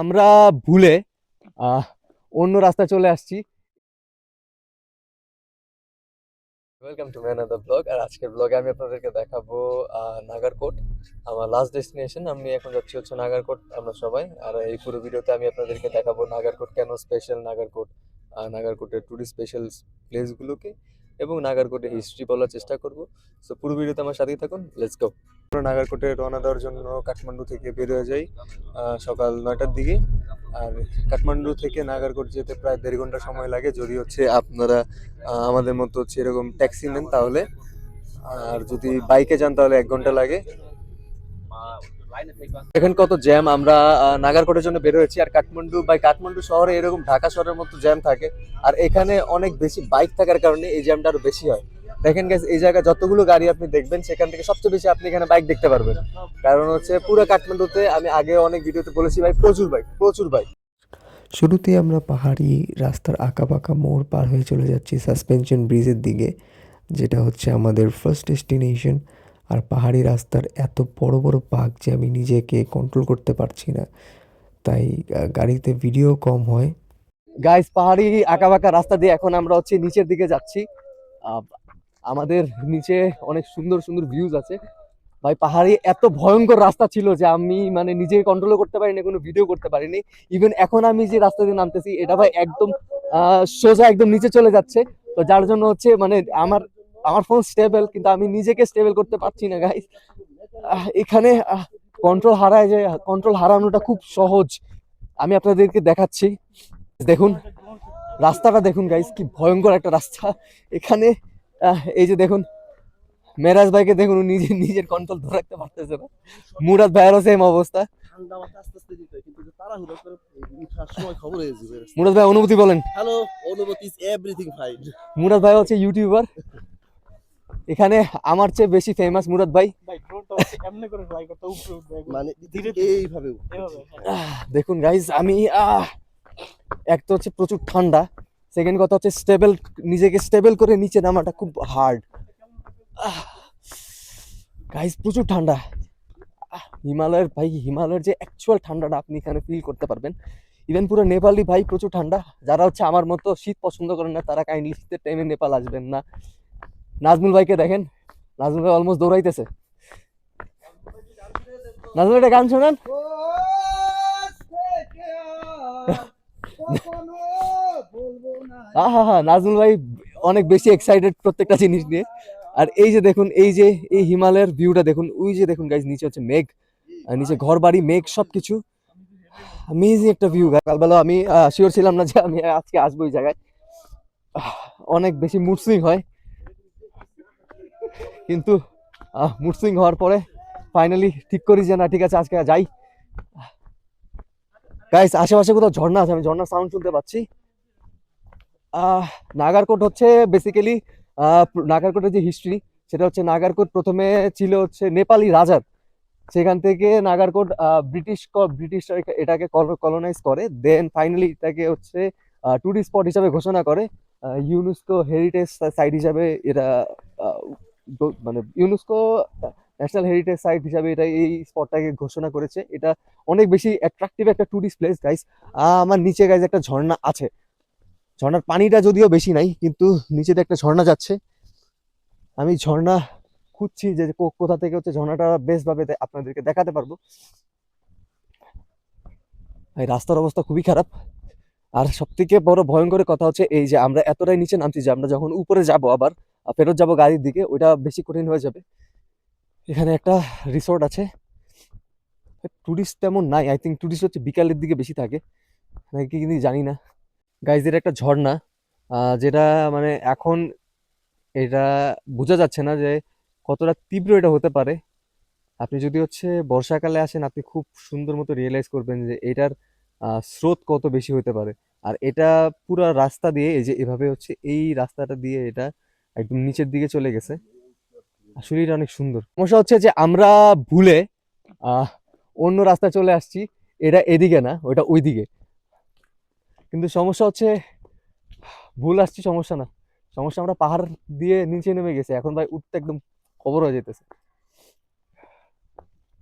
আমরা ভুলে অন্য রাস্তায় চলে আসছি। Welcome to another blog. আর আজকের ব্লগে আমি আপনাদেরকে দেখাবো নাগারকোট, আমার লাস্ট ডেস্টিনেশন। আমি এখন যাচ্ছি হচ্ছে নাগারকোট, আমরা সবাই। আর এই পুরো ভিডিওতে আমি আপনাদেরকে দেখাবো নাগারকোট কেন স্পেশাল, নাগারকোট নাগারকোটের টুরিস্ট স্পেশাল প্লেসগুলোকে এবং নাগারকোটের হিস্ট্রি বলার চেষ্টা করব। সো পুরো ভিডিওতে আমার সাথেই থাকুন, লেটস গো। আমরা নাগারকোটে রওনা দেওয়ার জন্য কাঠমান্ডু থেকে বের হয়ে যাই সকাল 9টার দিকে। আর কাঠমান্ডু থেকে নাগারকোট যেতে প্রায় 1.5 ঘন্টা সময় লাগে যদি হচ্ছে আপনারা আমাদের মতো হচ্ছে এরকম ট্যাক্সি নেন তাহলে। আর যদি বাইকে যান তাহলে 1 ঘন্টা লাগে। এখন কত জ্যাম! আমরা নাগারকোটের জন্য বের হয়েছি। আর কাঠমান্ডু শহরে এরকম ঢাকা শহরের মতো জ্যাম থাকে। আর এখানে অনেক বেশি বাইক থাকার কারণে এই জ্যামটা আরো বেশি হয়। দেখেন গাইস, এই জায়গায় যতগুলো গাড়ি আপনি দেখবেন সেখান থেকে সবচেয়ে বেশি আপনি এখানে বাইক দেখতে পারবেন। কারণ হচ্ছে পুরো কাঠমান্ডুতে, আমি আগে অনেক ভিডিওতে বলেছি ভাই, প্রচুর বাইক, প্রচুর বাইক। শুরুতেই আমরা পাহাড়ি রাস্তার আঁকাবাঁকা মোড় পার হয়ে চলে যাচ্ছি সাসপেনশন ব্রিজের দিকে, যেটা হচ্ছে আমাদের ফার্স্ট ডেস্টিনেশন। আর পাহাড়ি রাস্তার এত বড় বড় বাঁক যে আমি নিজেকে কন্ট্রোল করতে পারছি না, তাই গাড়িতে ভিডিও কম হয়। গাইস, পাহাড়ি আঁকাবাঁকা রাস্তা দিয়ে এখন আমরা হচ্ছে নিচের দিকে যাচ্ছি। আহ, আমাদের নিচে অনেক সুন্দর সুন্দর ভিউজ আছে ভাই। পাহাড়ি এত ভয়ঙ্কর রাস্তা ছিল যে আমি মানে নিজেকে কন্ট্রোল করতে পারিনি, কোনো ভিডিও করতে পারিনি। ইভেন এখন আমি যে রাস্তা দিয়ে নামতেছি এটা ভাই একদম সোজা একদম নিচে চলে যাচ্ছে। তো যার জন্য হচ্ছে মানে আমার আমার ফোন স্টেবল, কিন্তু আমি নিজেকে স্টেবল করতে পারছি না গাইস। এখানে কন্ট্রোল হারানোটা খুব সহজ। আমি আপনাদেরকে দেখাচ্ছি, দেখুন রাস্তাটা দেখুন গাইস, কি ভয়ঙ্কর একটা রাস্তা এখানে। এই যে দেখুন, মেরাজ ভাইকে দেখুন, নিজে নিজের কন্ট্রোল ধরে রাখতে পারতেছে না। মুরাদ ভাইয়েরও সেম অবস্থা। মুরাদ ভাই অনুভূতি বলেন। হ্যালো, অনুভূতি ইজ এভরিথিং ফাইন। মুরাদ ভাই হচ্ছে ইউটিউবার, এখানে আমার চেয়ে বেশি ফেমাস মুরাদ ভাই। মানে এইভাবে দেখুন গাইস, আমি এক তো হচ্ছে প্রচুর ঠান্ডা, সেকেন্ড কথা হচ্ছে নিজেকে স্টেবল করে নিচে নামাটা খুব হার্ড। গাইস প্রচুর ঠান্ডা। হিমালয়ের যে অ্যাকচুয়াল ঠান্ডাটা আপনি এখানে ফিল করতে পারবেন। ইভেন পুরো নেপালি ভাই প্রচুর ঠান্ডা। যারা হচ্ছে আমার মতো শীত পছন্দ করেন না তারা কাইন্ডলি শীতের টাইমে নেপাল আসবেন না। নাজমুল ভাইকে দেখেন, নাজমুল ভাই অলমোস্ট দৌড়াইতেছে। নাজমুল একটা গান শোনান। নাজমুল ভাই অনেক বেশি এক্সাইটেড প্রত্যেকটা জিনিস নিয়ে। আর এই যে দেখুন, এই হিমালয়ের ভিউটা দেখুন, ওই যে দেখুন গাইজ, নিচে হচ্ছে মেঘ, আর নিচে ঘর বাড়ি, মেঘ, সবকিছু অ্যামেজিং একটা ভিউ। কালবেলা আমি শিওর ছিলাম না যে আমি আজকে আসবো এই জায়গায়। অনেক বেশি মুড সুইং হয়, কিন্তু মুড সুইং হওয়ার পরে ফাইনালি ঠিক করি যে না, ঠিক আছে আজকে যাই। গাইস আশেপাশে কোথাও ঝর্ণা আছে, আমি ঝর্ণার সাউন্ড শুনতে পাচ্ছি। নাগারকোট হচ্ছে বেসিক্যালি নাগারকোটের যে হিস্ট্রি, সেটা হচ্ছে নাগারকোট প্রথমে ছিল হচ্ছে নেপালি রাজার। সেখান থেকে নাগারকোট ব্রিটিশরা এটাকে কলোনাইজ করে, দেন ফাইনালি এটাকে হচ্ছে টুরিস্ট স্পট হিসাবে ঘোষণা করে। ইউনেস্কো হেরিটেজ সাইট হিসাবে এটা মানে ইউনেস্কো ন্যাশনাল হেরিটেজ সাইট হিসাবে এটা এই স্পটটাকে ঘোষণা করেছে। এটা অনেক বেশি অ্যাট্রাকটিভ একটা টুরিস্ট প্লেস গাইস। আমার নিচে গাইস একটা ঝর্ণা আছে, ঝর্ণার পানিটা যদিও বেশি নাই, কিন্তু নিচে দিয়ে একটা ঝর্ণা যাচ্ছে। আমি ঝর্ণা খুঁজছি যে কোথা থেকে হচ্ছে ঝর্ণাটা বেস্ট ভাবে আপনাদেরকে দেখাতে পারবো। এই রাস্তার অবস্থা খুবই খারাপ। আর সব থেকে বড় ভয়ঙ্কর কথা হচ্ছে এই যে আমরা এতটাই নিচে নামছি যে আমরা যখন উপরে যাব আবার ফেরত যাব গাড়ির দিকে, ওইটা বেশি কঠিন হয়ে যাবে। এখানে একটা রিসোর্ট আছে, টুরিস্ট তেমন নাই, আই থিঙ্ক টুরিস্ট হচ্ছে বিকালের দিকে বেশি থাকে নাকি কিন্তু জানি না। গাইজের একটা ঝর্ণা, যেটা মানে এখন এটা বোঝা যাচ্ছে না যে কতটা তীব্র এটা হতে পারে। আপনি যদি হচ্ছে বর্ষাকালে আসেন, আপনি খুব সুন্দর মতো রিয়েলাইজ করবেন যে এটার স্রোত কত বেশি হতে পারে। আর এটা পুরো রাস্তা দিয়ে, এই যে এভাবে হচ্ছে এই রাস্তাটা দিয়ে এটা একদম নিচের দিকে চলে গেছে। আসলে এটা অনেক সুন্দর। সমস্যা হচ্ছে যে আমরা ভুলে আহ অন্য রাস্তায় চলে আসছি, এটা এদিকে না, ওইটা ওইদিকে। কিন্তু সমস্যা হচ্ছে ভুল আসছি, সমস্যা না, সমস্যা আমরা পাহাড় দিয়ে নিচে নেমে গেছে, এখন ভাই উঠতে একদম খবর হয়ে যেতেছে।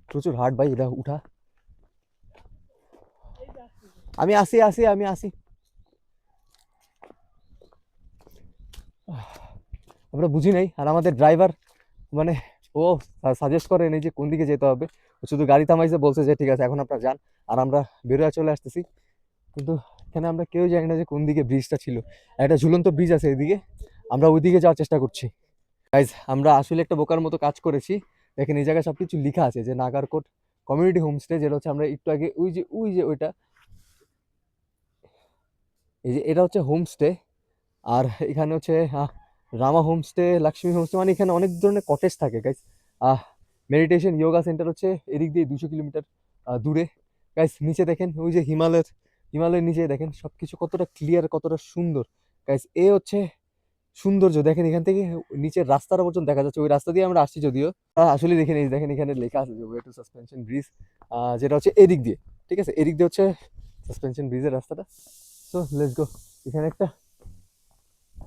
প্রচুর হার্ড ভাই এটা উঠা। আমি আসি আসি আমি আসি। আমরা বুঝি নাই, আর আমাদের ড্রাইভার মানে ও সাজেস্ট করে নেই যে কোন দিকে যেতে হবে, ও শুধু গাড়ি থামাইছে, বলছে যে ঠিক আছে এখন আপনারা যান, আর আমরা বেরোয় চলে আসতেছি। কিন্তু এখানে আমরা কেউ জানি না যে কোন দিকে ব্রিজটা ছিল। একটা ঝুলন্ত ব্রিজ আছে এদিকে, আমরা ওইদিকে যাওয়ার চেষ্টা করছি। গাইজ আমরা আসলে একটা বোকার মতো কাজ করেছি। দেখেন এই জায়গায় সবকিছু লেখা আছে যে নাগারকোট কমিউনিটি হোমস্টে, যেটা হচ্ছে আমরা একটু আগে ওই যে ওইটা, এই যে এটা হচ্ছে হোমস্টে। আর এখানে হচ্ছে রামা হোমস্টে, লক্ষ্মী হোমস্টে, মানে এখানে অনেক ধরনের কটেজ থাকে গাইস। মেডিটেশন যোগা সেন্টার হচ্ছে এদিক দিয়ে 200 কিলোমিটার দূরে। গাইস নিচে দেখেন ওই যে হিমালয়ের নিচে দেখেন সবকিছু কতটা ক্লিয়ার, কতটা সুন্দর। গাইস এ হচ্ছে সৌন্দর্য, দেখেন এখান থেকে নিচের রাস্তাটা পর্যন্ত দেখা যাচ্ছে। ওই রাস্তা দিয়ে আমরা আসছি যদিও, আসলে দেখেন এই দেখেন এখানে লেখা আছে যে ওয়ে টু সাসপেনশন ব্রিজ, যেটা হচ্ছে এদিক দিয়ে। ঠিক আছে, এদিক দিয়ে হচ্ছে সাসপেনশন ব্রিজের রাস্তাটা। So let's go. এখানে একটা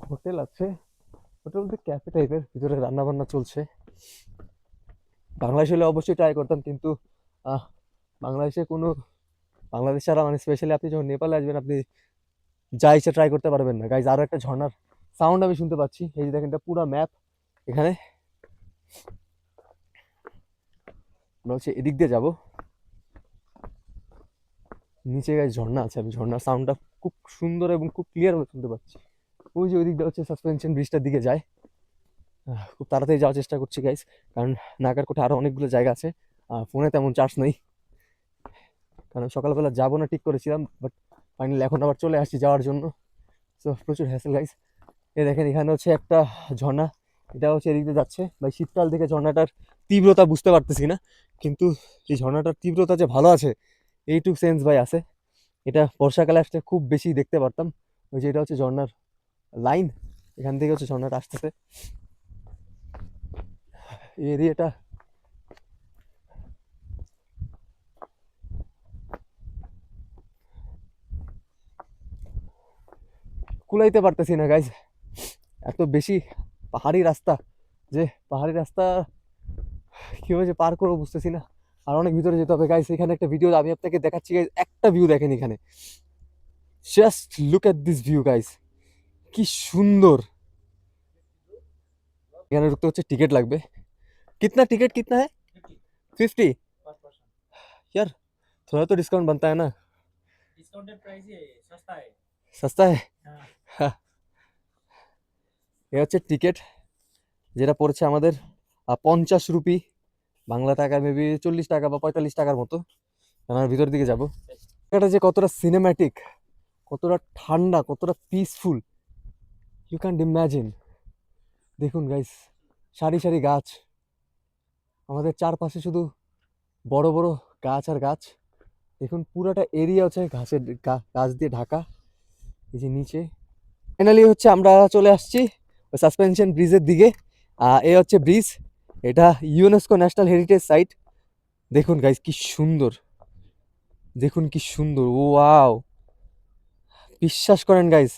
হোটেল আছে, হোটেল বলতে ক্যাফে টাইপের, ভিতরে রান্না বান্না চলছে। বাংলাদেশ হলে অবশ্যই ট্রাই করতাম, কিন্তু আহ, বাংলাদেশে কোনো বাংলাদেশ ছাড়া, মানে স্পেশালি আপনি যখন নেপালে আসবেন, আপনি যা ইচ্ছা ট্রাই করতে পারবেন না। গাইজ আরো একটা ঝর্ণার সাউন্ড আমি শুনতে পাচ্ছি, এই যে দেখেন এটা পুরো ম্যাপ। এখানে আমরা হচ্ছে এদিক দিয়ে যাবো নিচে। গাইজ ঝর্ণা আছে, আমি ঝর্ণার সাউন্ডটা খুব সুন্দর এবং খুব ক্লিয়ার ভাবে শুনতে পাচ্ছি। ওই যে ওই দিকটা হচ্ছে সাসপেনশন ব্রিজটার দিকে যায়। খুব তাড়াতাড়ি যাওয়ার চেষ্টা করছি গাইজ, কারণ নাগারকোটে আরো অনেকগুলো জায়গা আছে। ফোনে তেমন চার্জ নেই, কারণ সকালবেলা যাবো না ঠিক করেছিলাম, বাট ফাইনালি এখন আবার চলে আসছি যাওয়ার জন্য। সো প্রচুর হ্যাসেল গাইজ। এ দেখেন এখানে হচ্ছে একটা ঝর্ণা, এটা হচ্ছে এদিকে যাচ্ছে। ভাই শীতকাল থেকে ঝর্ণাটার তীব্রতা বুঝতে পারতেছি না, কিন্তু এই ঝর্ণাটার তীব্রতা যে ভালো আছে এইটুক সেন্স ভাই আছে। এটা বর্ষাকালে আসলে খুব বেশি দেখতে পারতাম। ওই যে এটা হচ্ছে ঝর্ণার লাইন, এখান থেকে হচ্ছে ঝর্ণাটা আসতেছে। এই এরিয়াটা কুলাইতে পারতেছি না গাইজ, এত বেশি পাহাড়ি রাস্তা, যে পাহাড়ি রাস্তা কিভাবে যে পার করবো বুঝতেছি না। আর অনেক ভিতরে যেতে হবে গাইজ। এখানে একটা ভিডিও আমি আপনাকে দেখাচ্ছি গাইজ, একটা ভিউ দেখেন এখানে, just look at this view guys, কি সুন্দর। এখানে ঢুকতে হচ্ছে টিকিট লাগবে। कितना टिकट कितना है? 50। यार थोड़ा तो डिस्काउंट बनता है ना? डिस्काउंटेड प्राइस ही है ये, सस्ता है। सस्ता है। हाँ। এ হচ্ছে টিকিট, যেটা পড়ছে আমাদের 50 রুপি, বাংলা টাকা মেবি 40 টাকা বা 45 টাকার মতো। আমরা ভিতরের দিকে যাবো। এটা যে কতটা সিনেম্যাটিক, কতটা ঠান্ডা, কতটা পিসফুল, ইউ ক্যান্ট ইম্যাজিন। দেখুন গাইস, সারি সারি গাছ, আমাদের চারপাশে শুধু বড় বড় গাছ আর গাছ। দেখুন পুরোটা এরিয়া হচ্ছে ঘাসের গাছ দিয়ে ঢাকা। এই যে নিচে ফাইনালি হচ্ছে আমরা চলে আসছি ওই সাসপেনশন ব্রিজের দিকে। এ হচ্ছে ব্রিজ, এটা ইউনেস্কো ন্যাশনাল হেরিটেজ সাইট। দেখুন গাইস কি সুন্দর, দেখুন কি সুন্দর, ওয়াও। বিশ্বাস করেন গাইস,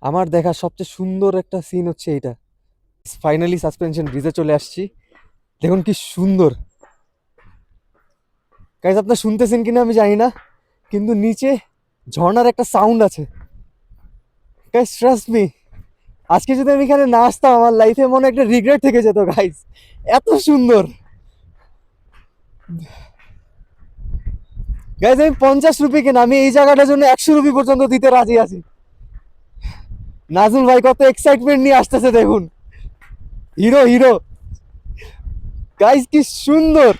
আমার দেখা সবচেয়ে সুন্দর একটা সিন হচ্ছে এইটা। ফাইনালি সাসপেনশন ব্রিজে চলে আসছি, দেখুন কি সুন্দর। গাইস আপনারা শুনতেছেন কিনা আমি জানি না, কিন্তু নিচে ঝর্ণার একটা সাউন্ড আছে। গাইস ট্রাস্ট মি, আজকে যদি আমি এখানে না আসতাম আমার লাইফে মনে একটা রিগ্রেট থেকে যেত গাইস, এত সুন্দর। গাইস আমি 50 রুপি কেনা, আমি এই জায়গাটার জন্য 100 রুপি পর্যন্ত দিতে রাজি আছি। নাজুল ভাই কত এক্সাইটমেন্ট নিয়ে আসতেছে দেখুন, হিরো হিরো। গাইস কি সুন্দর,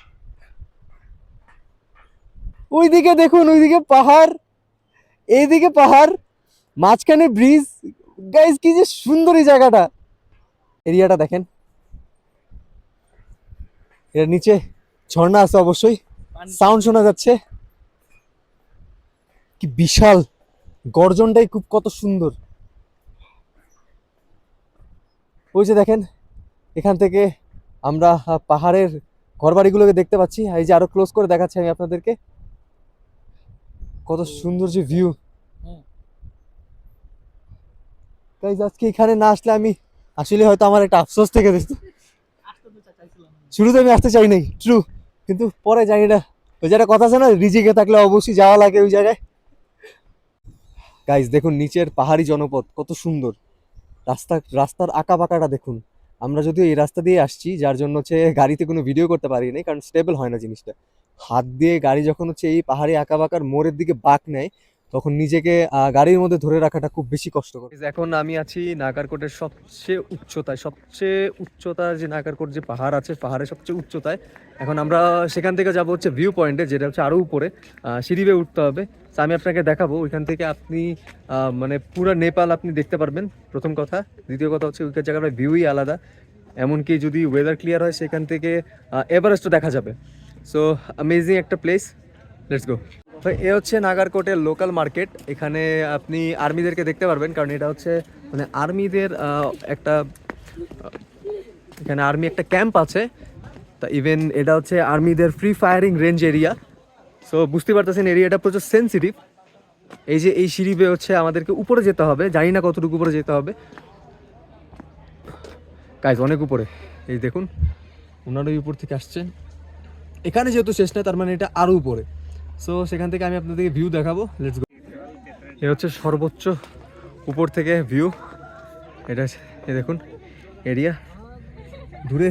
ওইদিকে দেখুন, ওইদিকে পাহাড়, এইদিকে পাহাড়, মাঝখানে ব্রিজ। গাইস কি যে সুন্দর এই জায়গাটা, এরিয়াটা দেখেন। এর নিচে ঝর্ণা আছে অবশ্যই, সাউন্ড শোনা যাচ্ছে, কি বিশাল, গর্জনটাই খুব কত সুন্দর। ওই যে দেখেন এখান থেকে আমরা পাহাড়ের ঘরবাড়িগুলোকে দেখতে পাচ্ছি। এই যে আরো ক্লোজ করে দেখাচ্ছি আমি আপনাদেরকে, কত সুন্দর যে ভিউ। গাইস আজকে এখানে না আসলে আমি আসলে হয়তো আমার একটা আফসোস থেকে যেত। আসতে তো চাইছিলাম না। শুরুতে আমি আসতে চাই নাই, ট্রু, কিন্তু পরে জানি না, ওই জায়গায় কথা আছে না, রিজিকে থাকলে অবশ্যই যাওয়া লাগে ওই জায়গায়। গাইজ দেখুন নিচের পাহাড়ি জনপদ কত সুন্দর, রাস্তার আঁকা বাঁকাটা দেখুন। আমরা যদিও এই রাস্তা দিয়ে আসছি, যার জন্য হচ্ছে গাড়িতে কোনো ভিডিও করতে পারি নাই, কারণ স্টেবল হয় না জিনিসটা। হাত দিয়ে গাড়ি যখন হচ্ছে এই পাহাড়ি আঁকা বাঁকার মোড়ের দিকে বাঁক নেয়, তখন নিজেকে গাড়ির মধ্যে ধরে রাখাটা খুব বেশি কষ্টকর। এখন আমি আছি নাগারকোটের সবচেয়ে উচ্চতার যে নাগারকোট যে পাহাড় আছে, পাহাড়ের সবচেয়ে উচ্চতায়। এখন আমরা সেখান থেকে যাবো হচ্ছে ভিউ পয়েন্টে, যেটা হচ্ছে আরও উপরে, সিঁড়ি বেয়ে উঠতে হবে। তো আমি আপনাকে দেখাবো ওইখান থেকে আপনি মানে পুরো নেপাল আপনি দেখতে পারবেন, প্রথম কথা। দ্বিতীয় কথা হচ্ছে ওইখান জায়গাটা ভিউই আলাদা, এমনকি যদি ওয়েদার ক্লিয়ার হয় সেখান থেকে এভারেস্টও দেখা যাবে। সো অ্যামেজিং একটা প্লেস, লেটস গো। তো এ হচ্ছে নাগারকোটের লোকাল মার্কেট। এখানে আপনি আর্মিদেরকে দেখতে পারবেন, কারণ এটা হচ্ছে মানে আর্মিদের একটা এখানে আর্মি একটা ক্যাম্প আছে। তা ইভেন এটা হচ্ছে আর্মিদের free firing range area. So বুঝতে পারতেছেন এরিয়াটা প্রচুর সেন্সিটিভ। এই যে এই সিঁড়ি বেয়ে হচ্ছে আমাদেরকে উপরে যেতে হবে, জানি না কতটুকু উপরে যেতে হবে গাইজ, অনেক উপরে। এই দেখুন ওনারই উপর থেকে আসছে, এখানে যেহেতু শেষ না তার মানে এটা আরও উপরে। সো সেখান থেকে আমি আপনাদেরকে ভিউ দেখাবো, লেটস গো। এ হচ্ছে সর্বোচ্চ উপর থেকে ভিউ, এটা এ দেখুন এরিয়া। দূরে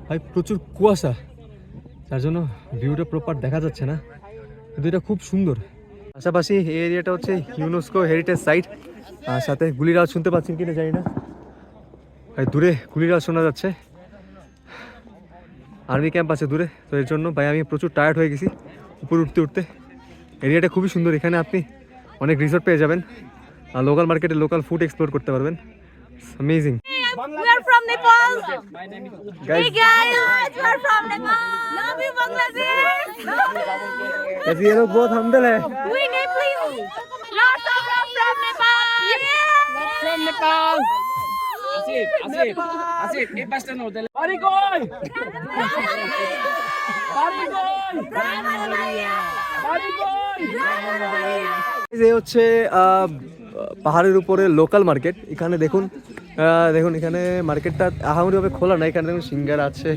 ভাই প্রচুর কুয়াশা, যার জন্য ভিউটা প্রপার দেখা যাচ্ছে না, কিন্তু এটা খুব সুন্দর। পাশাপাশি এই এরিয়াটা হচ্ছে ইউনেস্কো হেরিটেজ সাইট। আর সাথে গুলির আওয়াজ শুনতে পাচ্ছেন কিনা জানি না, ভাই দূরে গুলির আওয়াজ শোনা যাচ্ছে। আর্মি ক্যাম্প আছে দূরে, তো এর জন্য ভাই আমি প্রচুর টায়ার্ড হয়ে গেছি উপরে উঠতে উঠতে। এরিয়াটা খুবই সুন্দর, এখানে আপনি অনেক রিসোর্ট পেয়ে যাবেন, আর লোকাল মার্কেটে লোকাল ফুড এক্সপ্লোর করতে পারবেন। Amazing. We are from Nepal. My name is Hey guys, we are from Nepal. Love you, Bangladesh. कैसे ये लोग बहुत हम्बल है। We Nepali. Lots of love from Nepal. Yeah. from Nepal. Asif, এই পাঁচটা note দিলে। বাড়ি কই? বাড়ি কই? বাড়ি কই? এই হচ্ছে পাহাড়ের উপরে লোকাল মার্কেট। এখানে দেখুন দেখুন এখানে মার্কেটটা আহামরিভাবে খোলা না, এখানে দেখুন সিঙ্গারা আছে,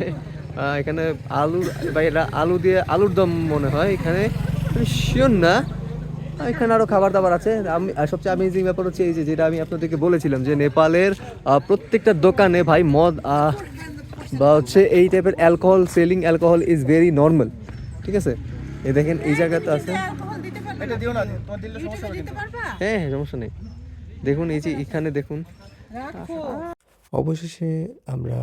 এখানে আলু, ভাই এটা আলু দিয়ে আলুর দম মনে হয়, এখানে শিওর না। এখানে আরও খাবার দাবার আছে। আমি সবচেয়ে অ্যামেজিং ব্যাপার হচ্ছে এই যে যেটা আমি আপনাদেরকে বলেছিলাম যে নেপালের প্রত্যেকটা দোকানে ভাই মদ বা হচ্ছে এই টাইপের alcohol selling, alcohol is very normal, ঠিক আছে। এই দেখেন এই জায়গাতে আছে, হ্যাঁ হ্যাঁ সমস্যা নেই। দেখুন এই যে এখানে দেখুন। অবশেষে আমরা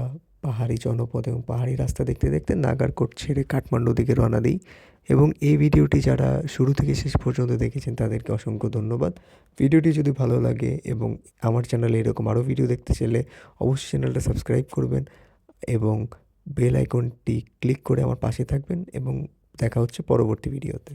পাহাড়ি জনপদ এবং পাহাড়ি রাস্তা দেখতে দেখতে নাগারকোট ছেড়ে কাঠমান্ডু দিকে রওনা দিই। এবং এই ভিডিওটি যারা শুরু থেকে শেষ পর্যন্ত দেখেছেন তাদেরকে অসংখ্য ধন্যবাদ। ভিডিওটি যদি ভালো লাগে এবং আমার চ্যানেলে এরকম আরও ভিডিও দেখতে চাইলে অবশ্যই চ্যানেলটা সাবস্ক্রাইব করবেন এবং বেল আইকনটি ক্লিক করে আমার পাশে থাকবেন, এবং দেখা হচ্ছে পরবর্তী ভিডিওতে।